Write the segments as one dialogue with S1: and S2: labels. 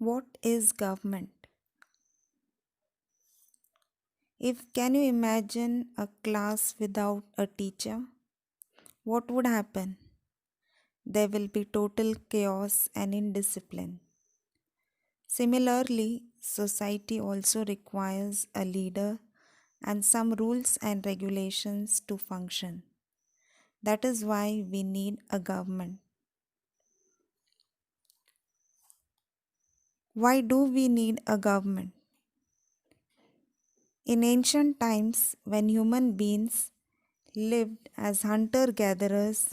S1: What is government? If can you imagine a class without a teacher? What would happen? There will be total chaos and indiscipline. Similarly, society also requires a leader and some rules and regulations to function. That is why we need a government. Why do we need a government? In ancient times, when human beings lived as hunter gatherers,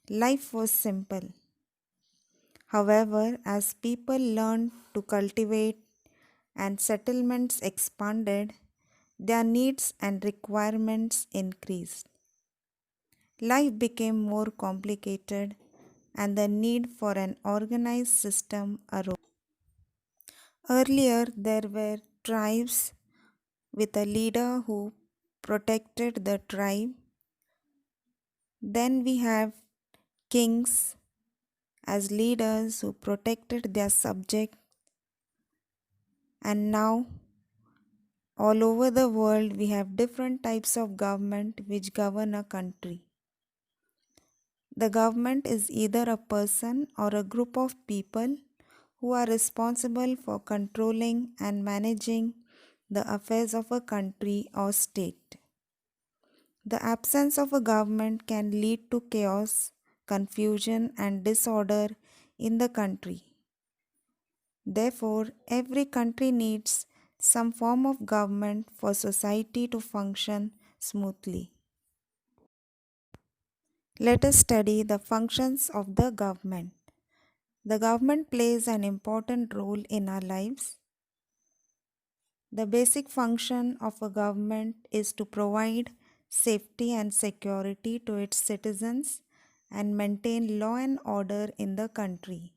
S1: life was simple. However, as people learned to cultivate and settlements expanded, their needs and requirements increased. Life became more complicated and the need for an organized system arose. Earlier, there were tribes with a leader who protected the tribe. Then we have kings as leaders who protected their subjects, and now all over the world we have different types of government which govern a country. The government is either a person or a group of people who are responsible for controlling and managing the affairs of a country or state. The absence of a government can lead to chaos, confusion, and disorder in the country. Therefore, every country needs some form of government for society to function smoothly. Let us study the functions of the government. The government plays an important role in our lives. The basic function of a government is to provide safety and security to its citizens and maintain law and order in the country.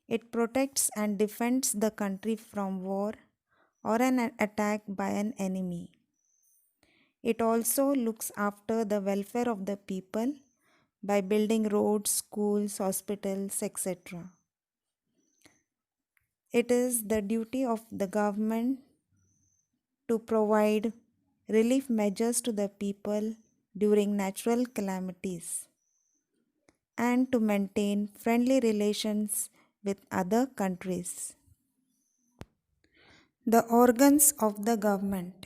S1: It protects and defends the country from war or an attack by an enemy. It also looks after the welfare of the people by building roads, schools, hospitals, etc. It is the duty of the government to provide relief measures to the people during natural calamities and to maintain friendly relations with other countries. The organs of the government.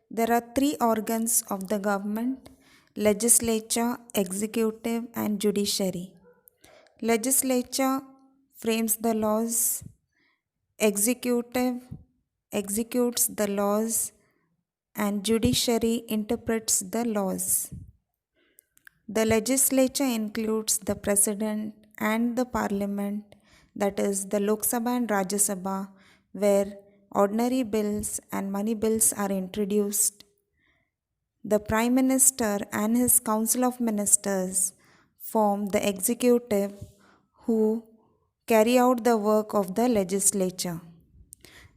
S1: There are three organs of the government: legislature, executive, and judiciary. Legislature frames the laws, executive executes the laws, and judiciary interprets the laws. The legislature includes the president and the parliament, that is, the Lok Sabha and Rajya Sabha, where ordinary bills and money bills are introduced. The Prime Minister and his Council of Ministers form the executive who carry out the work of the legislature.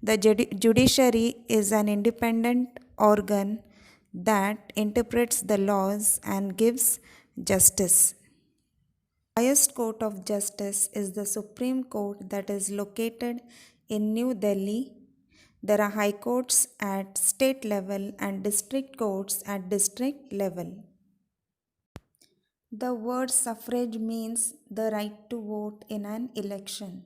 S1: The judiciary is an independent organ that interprets the laws and gives justice. The highest court of justice is the Supreme Court that is located in New Delhi. There are high courts at state level and district courts at district level. The word suffrage means the right to vote in an election.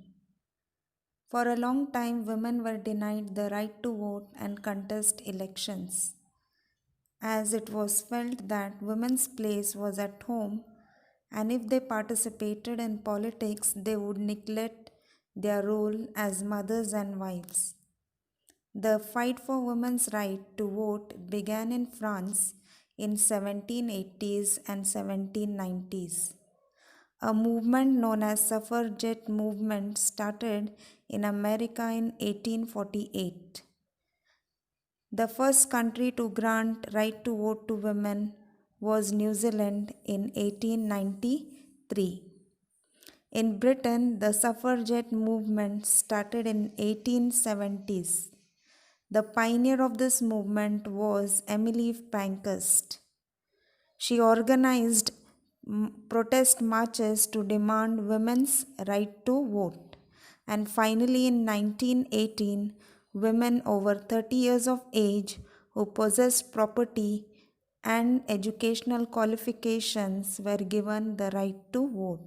S1: For a long time, women were denied the right to vote and contest elections, as it was felt that women's place was at home, and if they participated in politics, they would neglect their role as mothers and wives. The fight for women's right to vote began in France in 1780s and 1790s. A movement known as suffragette movement started in America in 1848. The first country to grant right to vote to women was New Zealand in 1893. In Britain, the suffragette movement started in 1870s. The pioneer of this movement was Emily Pankhurst. She organized protest marches to demand women's right to vote, and finally in 1918, women over 30 years of age who possessed property and educational qualifications were given the right to vote.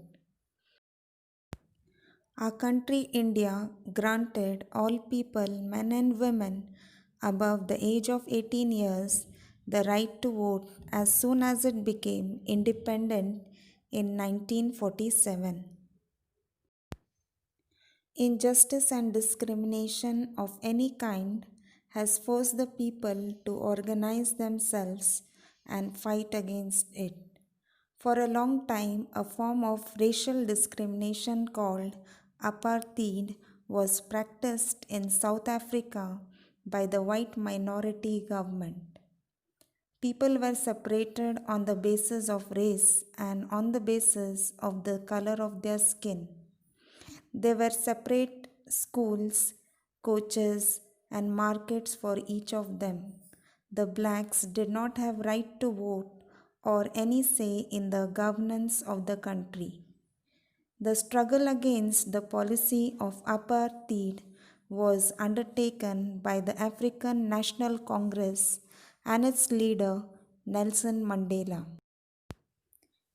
S1: Our country, India, granted all people, men and women, above the age of 18 years the right to vote as soon as it became independent in 1947. Injustice and discrimination of any kind has forced the people to organize themselves and fight against it. For a long time, a form of racial discrimination called apartheid was practiced in South Africa by the white minority government. People were separated on the basis of race and on the basis of the color of their skin. There were separate schools, coaches, and markets for each of them. The blacks did not have right to vote or any say in the governance of the country. The struggle against the policy of apartheid was undertaken by the African National Congress and its leader Nelson Mandela.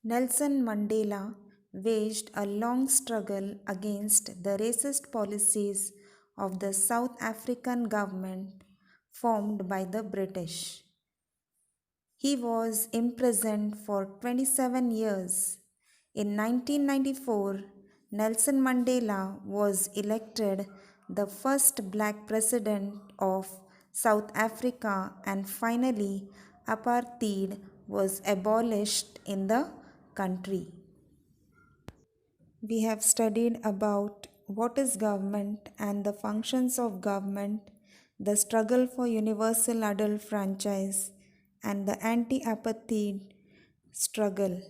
S1: Nelson Mandela waged a long struggle against the racist policies of the South African government formed by the British. He was imprisoned for 27 years. In 1994, Nelson Mandela was elected the first black president of South Africa, and finally, apartheid was abolished in the country. We have studied about what is government and the functions of government, the struggle for universal adult franchise, and the anti-apartheid struggle.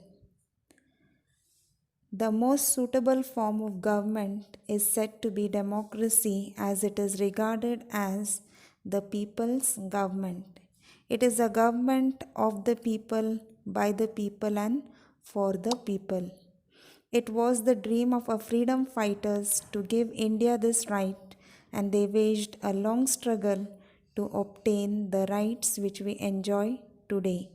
S1: The most suitable form of government is said to be democracy, as it is regarded as the people's government. It is a government of the people, by the people, and for the people. It was the dream of our freedom fighters to give India this right, and they waged a long struggle to obtain the rights which we enjoy today.